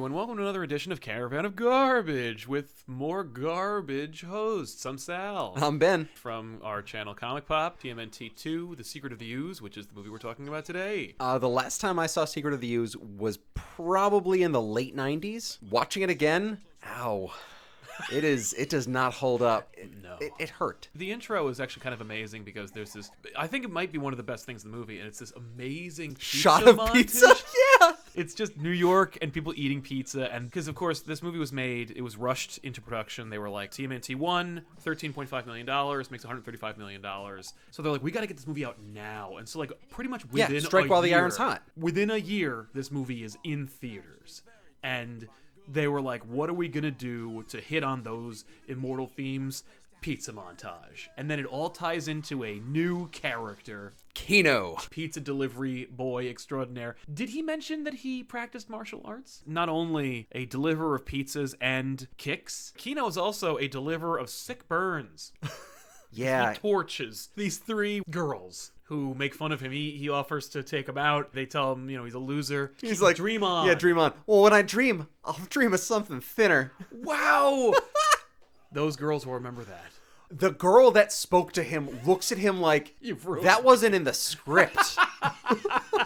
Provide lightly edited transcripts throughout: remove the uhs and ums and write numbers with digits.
everyone. Welcome to another edition of Caravan of Garbage with more garbage hosts. I'm Sal. I'm Ben. From our channel Comic Pop, TMNT2, The Secret of the Ooze, which is the movie we're talking about today. The last time I saw Secret of the Ooze was probably in the late 90s. Watching it again, ow. It does not hold up. It hurt. The intro is actually kind of amazing because there's this, I think it might be one of the best things in the movie, and it's this amazing pizza shot of montage. pizza? Yeah! It's just New York and people eating pizza, and because of course this movie was made, it was rushed into production. They were like, TMNT won, $13.5 million, makes $135 million. So they're like, we gotta get this movie out now. And so like pretty much within strike while the iron's hot. Within a year, this movie is in theaters. And they were like, what are we going to do to hit on those immortal themes? Pizza montage. And then it all ties into a new character. Kino. Pizza delivery boy extraordinaire. Did he mention that he practiced martial arts? Not only a deliverer of pizzas and kicks, Kino is also a deliverer of sick burns. Yeah. He torches these three girls who make fun of him. He offers to take them out. They tell him, he's a loser. He's like, dream on. Yeah, dream on. Well, when I dream, I'll dream of something thinner. Wow! Those girls will remember that. The girl that spoke to him looks at him like, that wasn't in the script.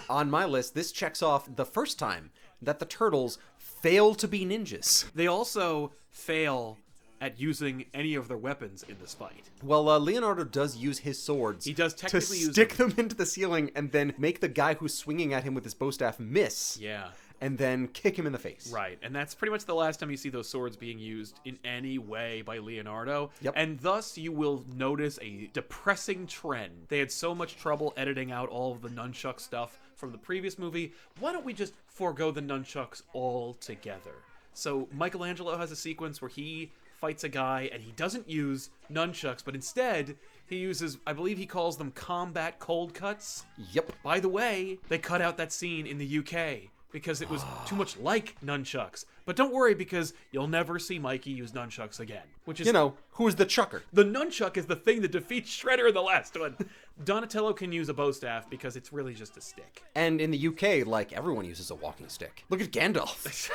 On my list, this checks off the first time that the turtles fail to be ninjas. They also fail at using any of their weapons in this fight. Well, Leonardo does use his swords. He does technically to stick them into the ceiling and then make the guy who's swinging at him with his bow staff miss. Yeah. And then kick him in the face. Right, and that's pretty much the last time you see those swords being used in any way by Leonardo. Yep. And thus you will notice a depressing trend. They had so much trouble editing out all of the nunchuck stuff from the previous movie. Why don't we just forego the nunchucks altogether? So Michelangelo has a sequence where he fights a guy and he doesn't use nunchucks, but instead he uses, I believe he calls them combat cold cuts. Yep. By the way, they cut out that scene in the UK because it was too much like nunchucks. But don't worry, because you'll never see Mikey use nunchucks again. Which is, who's the chucker? The nunchuck is the thing that defeats Shredder in the last one. Donatello can use a bow staff because it's really just a stick. And in the UK, like, everyone uses a walking stick. Look at Gandalf.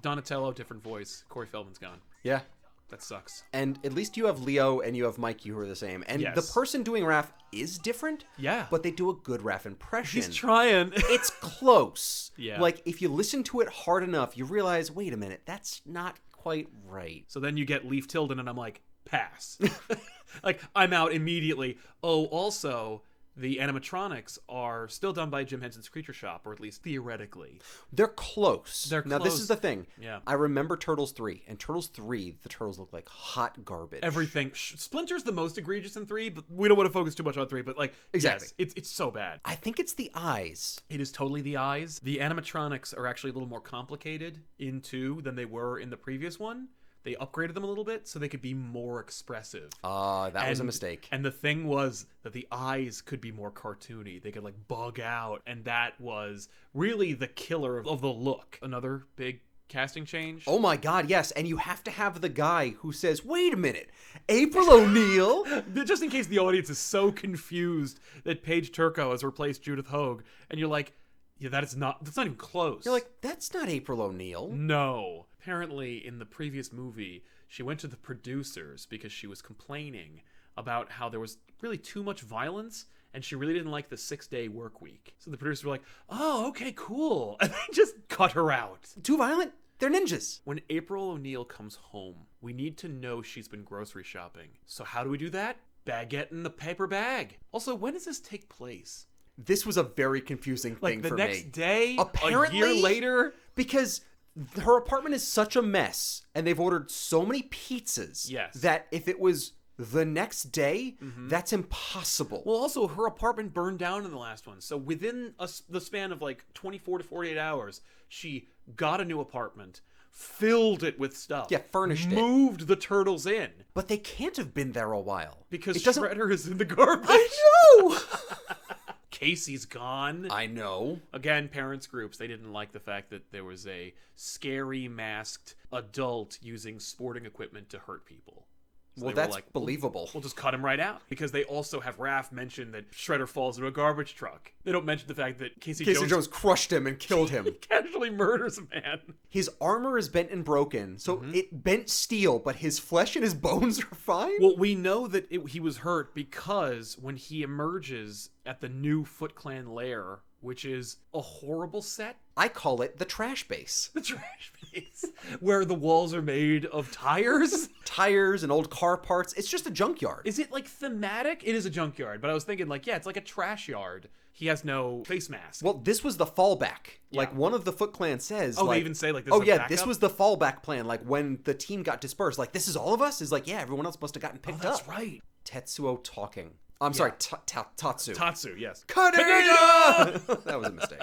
Donatello, different voice. Corey Feldman's gone. Yeah. That sucks. And at least you have Leo and you have Mikey who are the same. And yes. The person doing Raph is different. Yeah. But they do a good Raph impression. He's trying. It's close. Yeah. Like, if you listen to it hard enough, you realize, wait a minute, that's not quite right. So then you get Leif Tilden and I'm like, pass. Like, I'm out immediately. Oh, also, the animatronics are still done by Jim Henson's Creature Shop, or at least theoretically. They're close. Now, this is the thing. Yeah. I remember Turtles 3. And Turtles 3, the turtles look like hot garbage. Everything. Splinter's the most egregious in 3, but we don't want to focus too much on 3. But, like, exactly. Yes, it's so bad. I think it's the eyes. It is totally the eyes. The animatronics are actually a little more complicated in 2 than they were in the previous one. They upgraded them a little bit so they could be more expressive. That was a mistake. And the thing was that the eyes could be more cartoony. They could, like, bug out. And that was really the killer of the look. Another big casting change. Oh my god, yes. And you have to have the guy who says, wait a minute, April O'Neil? Just in case the audience is so confused that Paige Turco has replaced Judith Hoag. And you're like, yeah, that's not even close. You're like, that's not April O'Neil. No. Apparently, in the previous movie, she went to the producers because she was complaining about how there was really too much violence, and she really didn't like the 6-day work week. So the producers were like, oh, okay, cool. And they just cut her out. Too violent? They're ninjas. When April O'Neil comes home, we need to know she's been grocery shopping. So how do we do that? Baguette in the paper bag. Also, when does this take place? This was a very confusing thing for me. Like the next day? Apparently, a year later? Because her apartment is such a mess, and they've ordered so many pizzas that if it was the next day, that's impossible. Well, also, her apartment burned down in the last one. So within the span of like 24 to 48 hours, she got a new apartment, filled it with stuff. Yeah, furnished it. Moved the turtles in. But they can't have been there a while. Because Shredder is in the garbage. I know! Casey's gone. I know. Again, parents groups, they didn't like the fact that there was a scary masked adult using sporting equipment to hurt people. So well, they were that's like, believable. We'll just cut him right out. Because they also have Raph mention that Shredder falls into a garbage truck. They don't mention the fact that Casey Jones crushed him and killed him. casually murders a man. His armor is bent and broken, so it bent steel, but his flesh and his bones are fine? Well, we know that he was hurt because when he emerges at the new Foot Clan lair, which is a horrible set. I call it the trash base. The trash base. Where the walls are made of tires. Tires and old car parts. It's just a junkyard. Is it like thematic? It is a junkyard, but I was thinking like, yeah, it's like a trash yard. He has no face mask. Well, this was the fallback. Yeah. Like one of the Foot Clan says. Oh, like, they even say like this oh is a yeah, backup? this was the fallback plan. Like when the team got dispersed, like this is all of us? Is like, yeah, everyone else must have gotten picked that's up. right. Tetsuo talking. I'm sorry, Tatsu. Tatsu, yes. Kaneda! That was a mistake.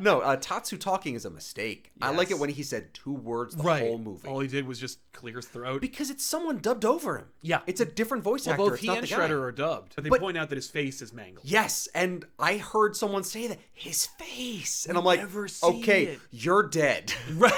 No, Tatsu talking is a mistake. Yes. I like it when he said 2 words the whole movie. All he did was just clear his throat. Because it's someone dubbed over him. Yeah. It's a different voice actor. Both it's he not and the guy. Shredder are dubbed. But they point out that his face is mangled. Yes, and I heard someone say that. His face. And I'm like, never see okay, it. you're dead. Right.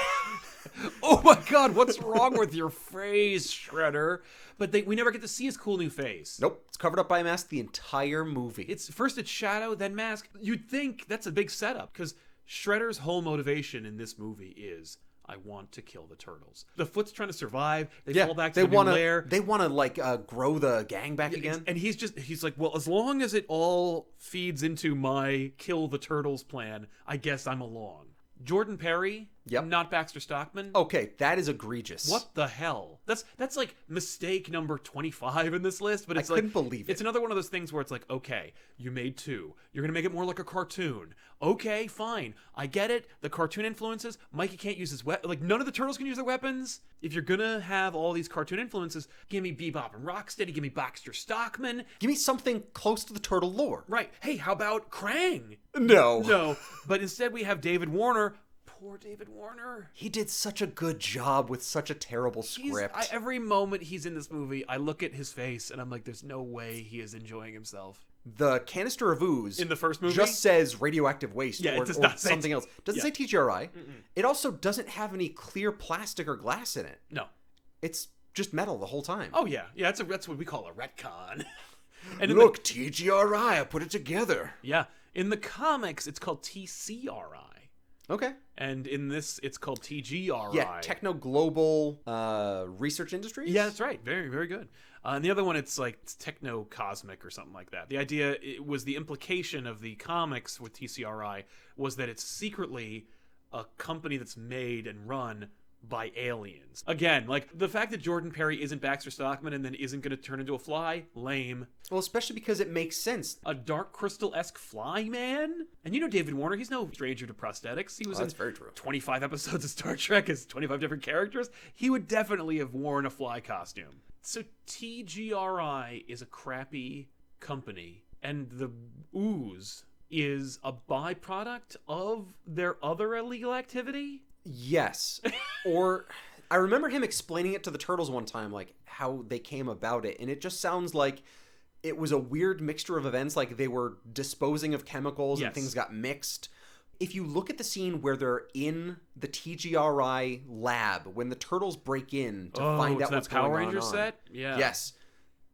Oh my god, what's wrong with your face, Shredder? But we never get to see his cool new face. Nope, it's covered up by a mask the entire movie. It's shadow, then mask. You'd think that's a big setup, because Shredder's whole motivation in this movie is, I want to kill the turtles. The Foot's trying to survive. They fall back to the new lair. They want to like grow the gang back again. And he's like, well, as long as it all feeds into my kill the turtles plan, I guess I'm along. Jordan Perry, not Baxter Stockman. Okay, that is egregious. What the hell? That's like mistake number 25 in this list, but it's I couldn't believe it. It's another one of those things where it's like, okay, you made 2. You're going to make it more like a cartoon. Okay, fine. I get it. The cartoon influences. Mikey can't use his weapon. Like, none of the turtles can use their weapons. If you're going to have all these cartoon influences, give me Bebop and Rocksteady, give me Baxter Stockman. Give me something close to the turtle lore. Right. Hey, how about Krang? No. But instead we have David Warner. Poor David Warner. He did such a good job with such a terrible script. Every moment he's in this movie, I look at his face and I'm like, there's no way he is enjoying himself. The canister of ooze in the first movie just says radioactive waste or, it does not say something else. Doesn't say TGRI. It also doesn't have any clear plastic or glass in it. No. It's just metal the whole time. Oh yeah. Yeah, that's what we call a retcon. And look, TGRI, I put it together. Yeah. In the comics, it's called TCRI. Okay. And in this, it's called TGRI. Yeah, Techno Global Research Industries? Yeah, that's right. Very, very good. And the other one, it's Techno Cosmic or something like that. The idea, it was the implication of the comics with TCRI was that it's secretly a company that's made and run by aliens. Again, like the fact that Jordan Perry isn't Baxter Stockman and then isn't going to turn into a fly, lame. Well, especially because it makes sense. A Dark Crystal-esque fly man? And you know David Warner, he's no stranger to prosthetics. He was in very true. 25 episodes of Star Trek as 25 different characters. He would definitely have worn a fly costume. So TGRI is a crappy company, and the ooze is a byproduct of their other illegal activity? Yes. Or I remember him explaining it to the turtles one time, like how they came about it. And it just sounds like it was a weird mixture of events. Like they were disposing of chemicals and things got mixed. If you look at the scene where they're in the TGRI lab, when the turtles break in to find out what's Power going Ranger on. set? Yeah. Yes.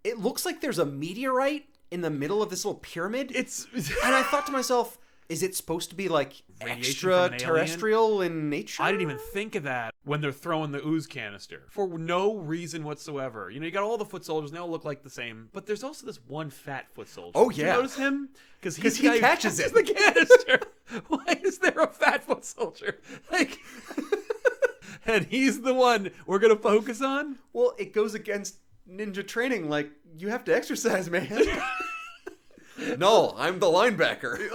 It looks like there's a meteorite in the middle of this little pyramid. And I thought to myself, is it supposed to be like extraterrestrial in nature? I didn't even think of that when they're throwing the ooze canister for no reason whatsoever. You know, you got all the foot soldiers and they all look like the same, but there's also this one fat foot soldier. Oh Did yeah, you notice him? Because he catches it. The canister. Why is there a fat foot soldier? Like, and he's the one we're gonna focus on. Well, it goes against ninja training. Like you have to exercise, man. No, I'm the linebacker.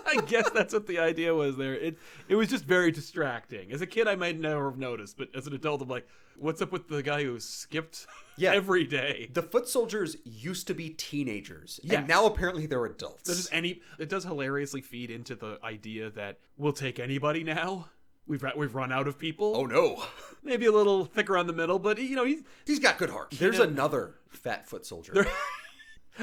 I guess that's what the idea was there. It was just very distracting. As a kid, I might never have noticed, but as an adult, I'm like, what's up with the guy who skipped every day? The foot soldiers used to be teenagers, and now apparently they're adults. It does hilariously feed into the idea that we'll take anybody now. We've run out of people. Oh no. Maybe a little thicker on the middle, but you know he's got good heart. There's another fat foot soldier.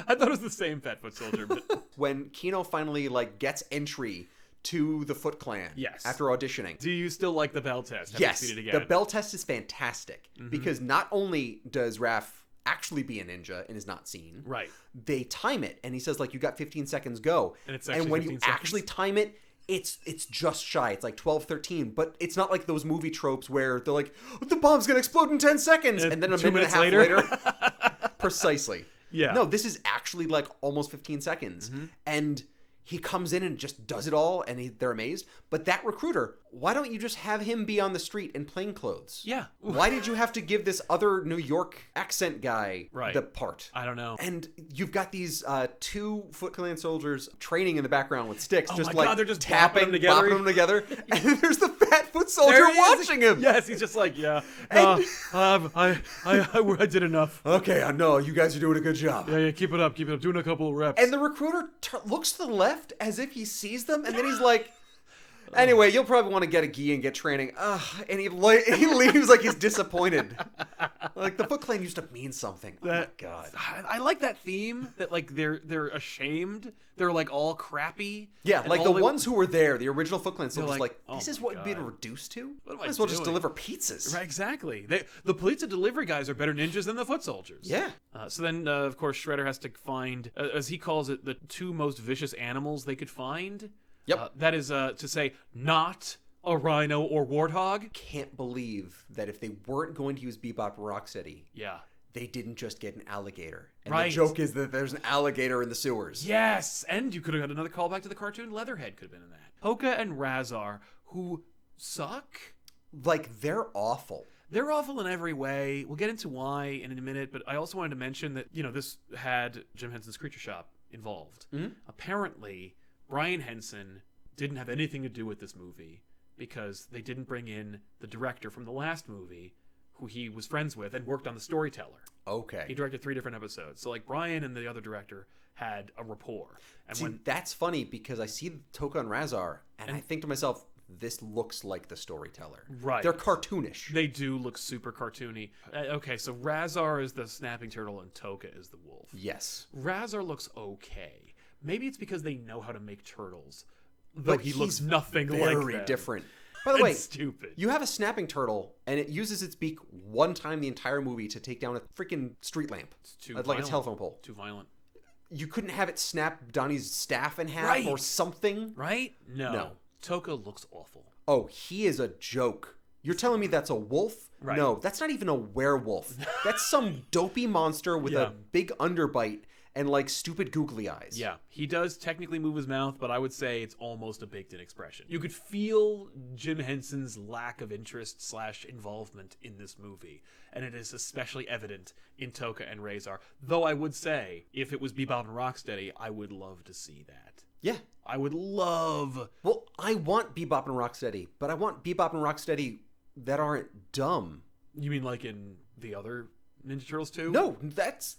I thought it was the same fat foot soldier. But when Kino finally gets entry to the Foot Clan after auditioning. Do you still like the bell test? Yes, the bell test is fantastic because not only does Raph actually be a ninja and is not seen. Right. They time it, and he says, like, you got 15 seconds, go. And it's actually when 15 you seconds. actually time it, it's just shy. It's like 12, 13. But it's not like those movie tropes where they're like, the bomb's going to explode in 10 seconds. And then a minute and a half later. Precisely. Yeah. No, this is actually like almost 15 seconds. And he comes in and just does it all, and they're amazed. But that recruiter, why don't you just have him be on the street in plain clothes? Yeah. Why did you have to give this other New York accent guy Right. the part? I don't know. And you've got these 2 Foot Clan soldiers training in the background with sticks, Oh just my like God, they're just tapping, bopping them together. And there's the fat foot soldier There he is. watching him. Yes, he's just like, yeah. And- I did enough. Okay, I know you guys are doing a good job. Yeah, keep it up. Doing a couple of reps. And the recruiter looks to the left as if he sees them, and then he's like, anyway, you'll probably want to get a gi and get training. And he leaves like he's disappointed. Like, the Foot Clan used to mean something. Oh my God. I like that theme that, like, they're ashamed. They're, like, all crappy. Yeah, and like all the ones who were there, the original Foot Clan soldiers, like, like, this oh is my what we're being God. reduced to? What am Might I as well just doing? deliver pizzas. Right, exactly. The pizza delivery guys are better ninjas than the foot soldiers. Yeah. So then, of course, Shredder has to find, as he calls it, the 2 most vicious animals they could find. Yep. That is to say, not a rhino or warthog. Can't believe that if they weren't going to use Bebop or Rocksteady, Yeah. they didn't just get an alligator. And Right. the joke is that there's an alligator in the sewers. Yes, and you could have got another callback to the cartoon. Leatherhead could have been in that. Hoka and Razar, who suck. Like, they're awful. They're awful in every way. We'll get into why in a minute, but I also wanted to mention that, this had Jim Henson's Creature Shop involved. Apparently, Brian Henson didn't have anything to do with this movie because they didn't bring in the director from the last movie, who he was friends with and worked on The Storyteller. Okay. He directed 3 different episodes. So, like, Brian and the other director had a rapport. And See, that's funny because I see Toka and Razar, and I think to myself, this looks like The Storyteller. Right. They're cartoonish. They do look super cartoony. Okay, so Razar is the snapping turtle and Toka is the wolf. Yes. Razar looks okay. Maybe it's because they know how to make turtles. Though he looks he's nothing like them. very different. By the way, stupid. You have a snapping turtle, and it uses its beak one time the entire movie to take down a freaking street lamp. It's too like violent. a telephone pole. Too violent. You couldn't have it snap Donnie's staff in half Right. or something? Right? No. Toka looks awful. Oh, he is a joke. You're telling me that's a wolf? Right. No, that's not even a werewolf. That's some dopey monster with Yeah. a big underbite and like stupid googly eyes. Yeah, he does technically move his mouth, but I would say it's almost a baked-in expression. You could feel Jim Henson's lack of interest / involvement in this movie, and it is especially evident in Toka and Razar. Though I would say, if it was Bebop and Rocksteady, I would love to see that. Yeah. I would love... Well, I want Bebop and Rocksteady, but I want Bebop and Rocksteady that aren't dumb. You mean like in the other Ninja Turtles 2? No,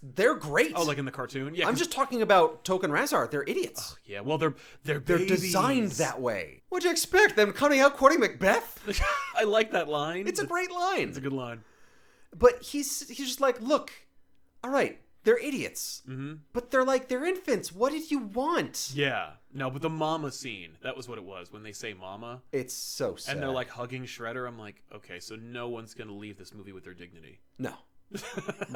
they're great. Oh, like in the cartoon? Yeah, I'm just talking about Token Razar. They're idiots. Yeah, well, they're They're babies. designed that way. What'd you expect? Them cutting out quoting Macbeth? I like that line. It's a great line. It's a good line. But he's just like, look, all right, they're idiots. Mm-hmm. But they're infants. What did you want? Yeah. No, but the mama scene, that was what it was. When they say mama, It's so sad. and they're like hugging Shredder, I'm like, okay, so no one's going to leave this movie with their dignity. No.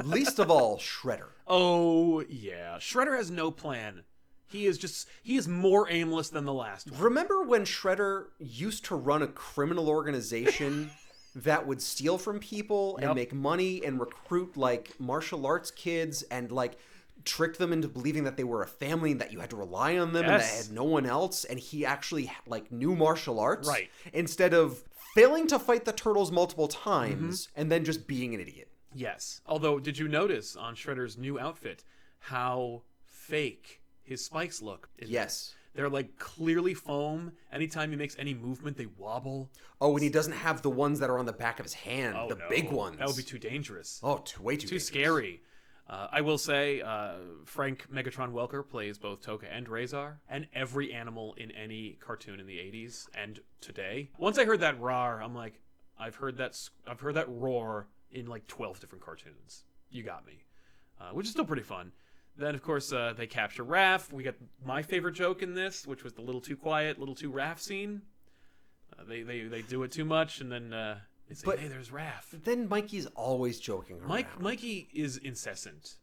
Least of all, Shredder. Oh, yeah. Shredder has no plan. He is more aimless than the last one. Remember when Shredder used to run a criminal organization that would steal from people and Yep. make money and recruit like martial arts kids and like tricked them into believing that they were a family and that you had to rely on them and that Yes. had no one else, and he actually like knew martial arts Right. instead of failing to fight the turtles multiple times Mm-hmm. and then just being an idiot. Yes. Although, did you notice on Shredder's new outfit how fake his spikes look? Yes. They're like clearly foam. Anytime he makes any movement, they wobble. Oh, and he doesn't have the ones that are on the back of his hand, Oh, the no. big ones. That would be too dangerous. Oh, way too Too dangerous. scary. I will say, Frank Megatron Welker plays both Toka and Razar, and every animal in any cartoon in the 80s and today. Once I heard that roar, I'm like, I've heard that roar in like 12 different cartoons. You got me. Which is still pretty fun. Then, of course, they capture Raph. We got my favorite joke in this, which was the little too quiet, little too Raph scene. They do it too much, and then They say, But hey, there's Raph. then Mikey's always joking around. Mikey is incessant.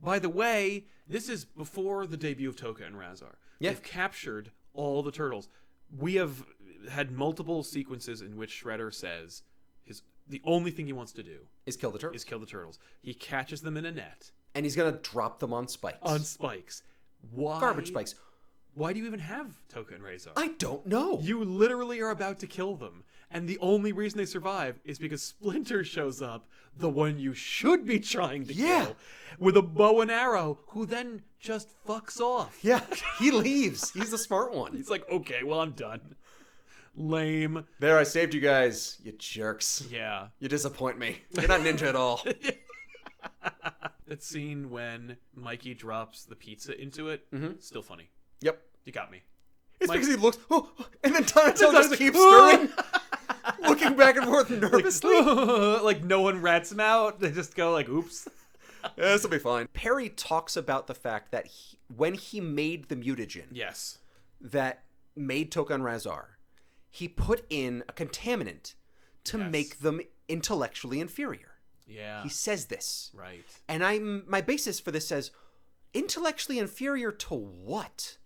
By the way, this is before the debut of Toka and Razar. Yeah. They've captured all the turtles. We have had multiple sequences in which Shredder says the only thing he wants to do is kill the turtles. He catches them in a net. And he's going to drop them on spikes. Why? Garbage spikes. Why do you even have Toka and Razar? I don't know. You literally are about to kill them. And the only reason they survive is because Splinter shows up, the one you should be trying to kill, with a bow and arrow, who then just fucks off. Yeah, he leaves. He's the smart one. He's like, okay, well, I'm done. Lame. There, I saved you guys, you jerks. Yeah. You disappoint me. You're not ninja at all. That scene when Mikey drops the pizza into it, still funny. Yep. You got me. It's because he looks, and then Donatello just like, keeps stirring, looking back and forth nervously. Like no one rats him out. They just go like, oops. Yeah, this will be fine. Perry talks about the fact that when he made the mutagen Yes. that made Toka and Razar, he put in a contaminant to make them intellectually inferior. Yeah. He says this. Right. And my basis for this says, intellectually inferior to what?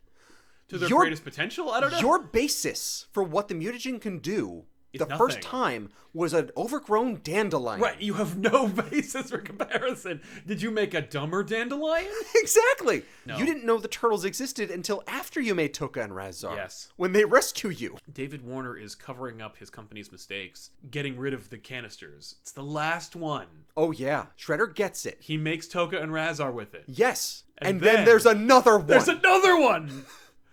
To their greatest potential? I don't know. Your basis for what the mutagen can do the nothing. first time was an overgrown dandelion. Right, you have no basis for comparison. Did you make a dumber dandelion? Exactly. No. You didn't know the turtles existed until after you made Toka and Razar. Yes. When they rescue you. David Warner is covering up his company's mistakes, getting rid of the canisters. It's the last one. Oh yeah, Shredder gets it. He makes Toka and Razar with it. Yes. And then then there's another one. There's another one!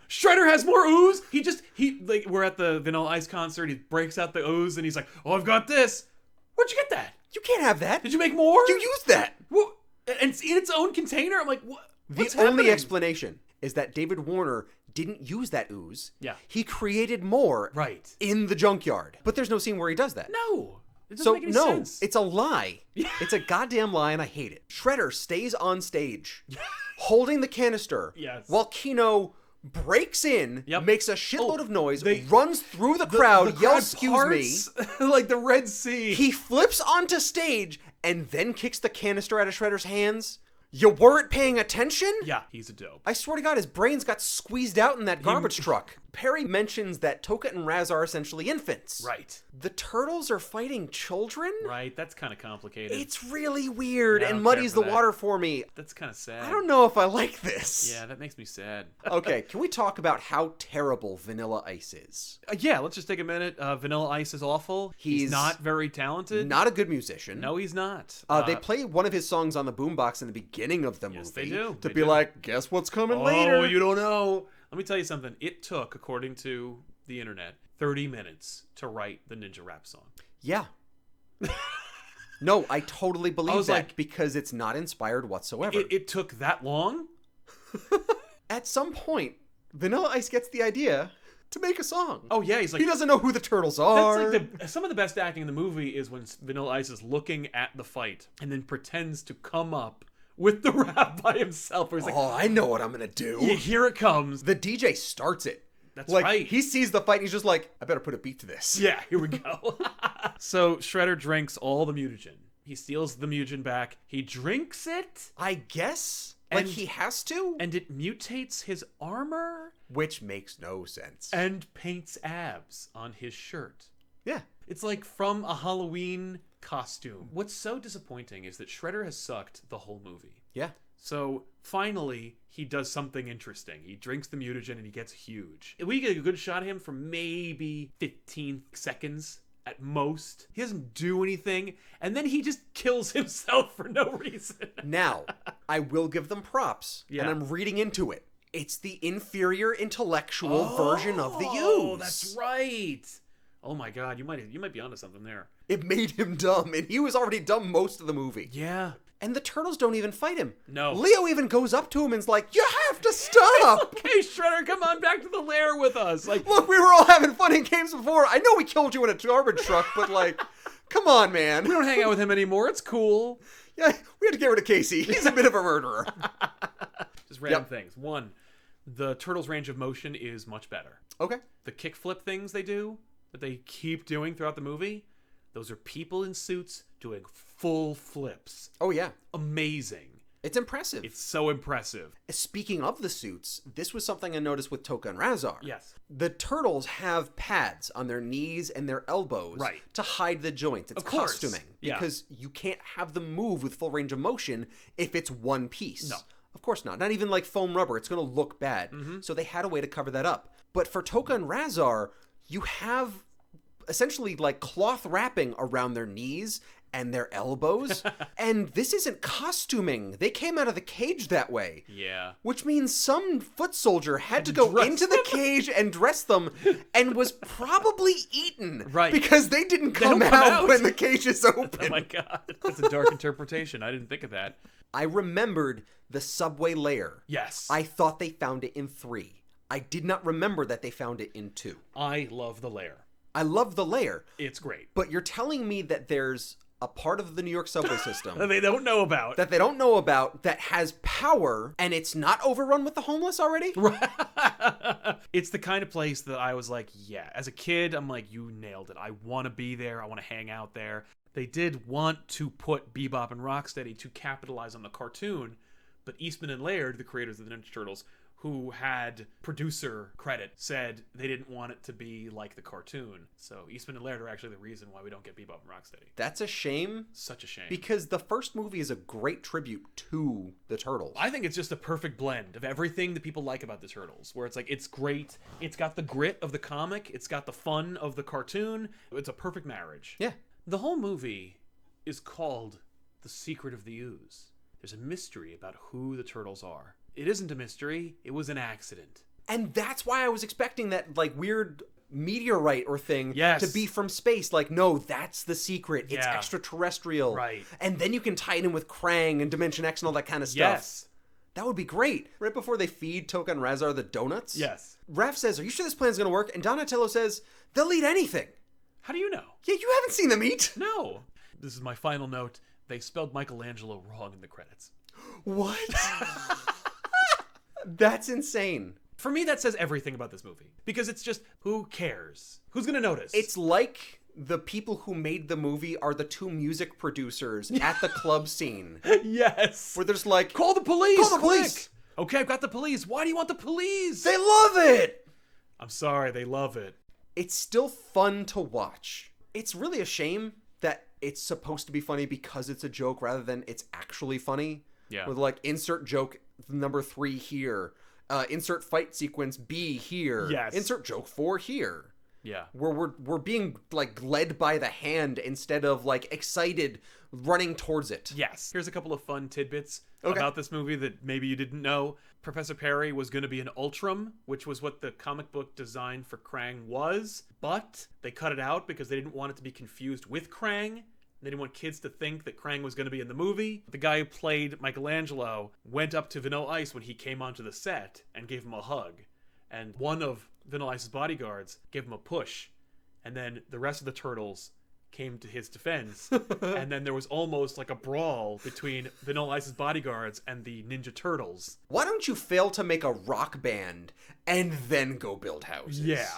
Shredder has more ooze. We're at the Vanilla Ice concert. He breaks out the ooze and he's like, "Oh, I've got this." Where'd you get that? You can't have that. Did you make more? You used that. What? And it's in its own container. I'm like, what? What's The only happening? explanation is that David Warner didn't use that ooze. Yeah. He created more Right. in the junkyard. But there's no scene where he does that. No. It doesn't So make any no, sense. it's a lie. It's a goddamn lie, and I hate it. Shredder stays on stage, holding the canister, Yes. while Kino breaks in, Yep. makes a shitload of noise, they- runs through the crowd, the yells, crowd "Excuse me!" parts like the Red Sea. He flips onto stage and then kicks the canister out of Shredder's hands. You weren't paying attention? Yeah, he's a dope. I swear to God, his brains got squeezed out in that garbage truck. Perry mentions that Toka and Raz are essentially infants. Right. The turtles are fighting children? Right. That's kind of complicated. It's really weird Yeah, I and don't muddies care the for that. water for me. That's kind of sad. I don't know if I like this. Yeah, that makes me sad. Okay, can we talk about how terrible Vanilla Ice is? Yeah, let's just take a minute. Vanilla Ice is awful. He's not very talented. Not a good musician. No, he's not. They play one of his songs on the boombox in the beginning of the movie. they do. To They be do. like, guess what's coming Oh, later? you don't know. Let me tell you something. It took, according to the internet, 30 minutes to write the Ninja Rap song. Yeah. No, I totally believe was that like- because it's not inspired whatsoever. It took that long? At some point, Vanilla Ice gets the idea to make a song. Oh, yeah. He's like, He doesn't know who the turtles are. that's like some of the best acting in the movie is when Vanilla Ice is looking at the fight and then pretends to come up with the rap by himself. Where he's like, Oh, I know what I'm gonna do. yeah, here it comes. The DJ starts it. That's like, right. He sees the fight and he's just like, I better put a beat to this. Yeah, here we go. So Shredder drinks all the mutagen. He steals the mutagen back. He drinks it, I guess. Like And- he has to? and it mutates his armor Which makes no sense. and paints abs on his shirt. Yeah. It's like from a Halloween costume. What's so disappointing is that Shredder has sucked the whole movie. Yeah. So finally, he does something interesting. He drinks the mutagen and he gets huge. We get a good shot of him for maybe 15 seconds at most. He doesn't do anything, and then he just kills himself for no reason. Now, I will give them props, Yeah. and I'm reading into it. It's the inferior intellectual version of the use. Oh, that's right. Oh my God, you might be onto something there. It made him dumb, and he was already dumb most of the movie. Yeah. And the turtles don't even fight him. No. Leo even goes up to him and's like, "You have to stop! Okay, Shredder, come on back to the lair with us. Like, Look, we were all having fun in games before. I know we killed you in a garbage truck, but like, come on, man. we don't hang out with him anymore. It's cool. Yeah, we had to get rid of Casey. He's a bit of a murderer." Just random Yep. things. One, the turtles' range of motion is much better. Okay. The kickflip things they do that they keep doing throughout the movie, Those are people in suits doing full flips. Oh, yeah. Amazing. It's impressive. It's so impressive. Speaking of the suits, this was something I noticed with Toka and Razar. Yes. The turtles have pads on their knees and their elbows to hide the joints. It's costuming. Because you can't have them move with full range of motion if it's one piece. No. Of course not. Not even like foam rubber. It's going to look bad. So they had a way to cover that up. But for Toka and Razar, you have essentially like cloth wrapping around their knees and their elbows. And this isn't costuming. They came out of the cage that way. Yeah. Which means some foot soldier had to go into the cage and dress them and was probably eaten. Right. Because they didn't come out when the cage is open. Oh my God. That's a dark interpretation. I didn't think of that. I remembered the subway layer. Yes. I thought they found it in 3. I did not remember that they found it in 2. I love the lair. I love the layer. It's great. But you're telling me that there's a part of the New York subway system that they don't know about. That has power, and it's not overrun with the homeless already? It's the kind of place that I was like, yeah. As a kid, I'm like, you nailed it. I want to be there. I want to hang out there. They did want to put Bebop and Rocksteady to capitalize on the cartoon, but Eastman and Laird, the creators of the Ninja Turtles, who had producer credit, said they didn't want it to be like the cartoon. So Eastman and Laird are actually the reason why we don't get Bebop and Rocksteady. That's a shame. Such a shame. Because the first movie is a great tribute to the Turtles. I think it's just a perfect blend of everything that people like about the Turtles, where it's like, it's great, it's got the grit of the comic, it's got the fun of the cartoon, it's a perfect marriage. Yeah. The whole movie is called The Secret of the Ooze. There's a mystery about who the Turtles are. It isn't a mystery. It was an accident. And that's why I was expecting that, like, weird meteorite or thing to be from space. Like, no, that's the secret. It's extraterrestrial. Right. And then you can tie it in with Krang and Dimension X and all that kind of stuff. Yes. That would be great. Right before they feed Toka and Razar the donuts. Yes. Raph says, are you sure this plan's going to work? And Donatello says, they'll eat anything. How do you know? Yeah, you haven't seen them eat. No. This is my final note. They spelled Michelangelo wrong in the credits. What? That's insane. For me, that says everything about this movie. Because it's just, who cares? Who's going to notice? It's like the people who made the movie are the 2 music producers at the club scene. Yes. Where there's like, call the police! Call the police! Okay, I've got the police. Why do you want the police? They love it! I'm sorry, they love it. It's still fun to watch. It's really a shame that it's supposed to be funny because it's a joke rather than it's actually funny. Yeah. With like, insert joke number 3 here. Insert fight sequence B here. Yes. Insert joke 4 here. Yeah. Where we're being like led by the hand instead of like excited running towards it. Yes. Here's a couple of fun tidbits about this movie that maybe you didn't know. Professor Perry was going to be an Ultram, which was what the comic book design for Krang was, but they cut it out because they didn't want it to be confused with Krang. They didn't want kids to think that Krang was going to be in the movie. The guy who played Michelangelo went up to Vanilla Ice when he came onto the set and gave him a hug. And one of Vanilla Ice's bodyguards gave him a push. And then the rest of the Turtles came to his defense. And then there was almost like a brawl between Vanilla Ice's bodyguards and the Ninja Turtles. Why don't you fail to make a rock band and then go build houses? Yeah.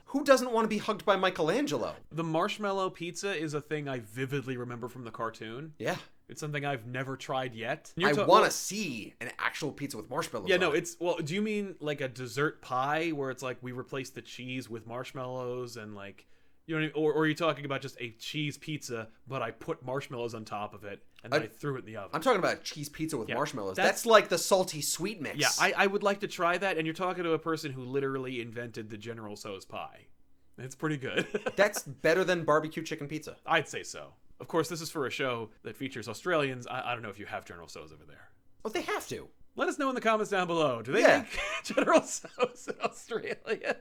Who doesn't want to be hugged by Michelangelo? The marshmallow pizza is a thing I vividly remember from the cartoon. Yeah. It's something I've never tried yet. I want to see an actual pizza with marshmallows Yeah, on no, it. it's... Well, do you mean like a dessert pie where it's like we replace the cheese with marshmallows and like... You know what I mean? Or are you talking about just a cheese pizza, but I put marshmallows on top of it and then I threw it in the oven? I'm talking about a cheese pizza with marshmallows. That's like the salty sweet mix. Yeah, I would like to try that, and you're talking to a person who literally invented the General Tso's pie. It's pretty good. That's better than barbecue chicken pizza. I'd say so. Of course, this is for a show that features Australians. I don't know if you have General Tso's over there. Oh, they have to. Let us know in the comments down below. Do they make General Tso's in Australia?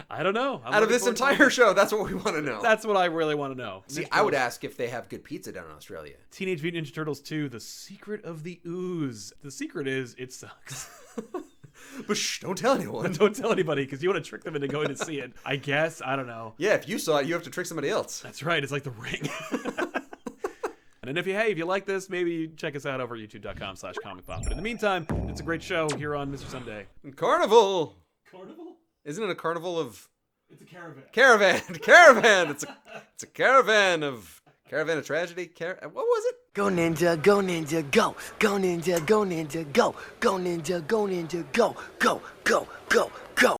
I don't know. Out of this entire show, that's what we want to know. That's what I really want to know. See, I would ask if they have good pizza down in Australia. Teenage Mutant Ninja Turtles 2, The Secret of the Ooze. The secret is, it sucks. But shh, don't tell anyone. Don't tell anybody, because you want to trick them into going to see it. I guess. I don't know. Yeah, if you saw it, you have to trick somebody else. That's right. It's like The Ring. And if you like this, maybe check us out over at youtube.com/comicpop. But in the meantime, it's a great show here on Mr. Sunday. Carnival! Carnival? Isn't it a carnival of It's a caravan. Caravan. It's a caravan of tragedy. What was it? Go ninja, go ninja, go. Go ninja, go ninja, go. Go ninja, go ninja, go. Go, go, go, go.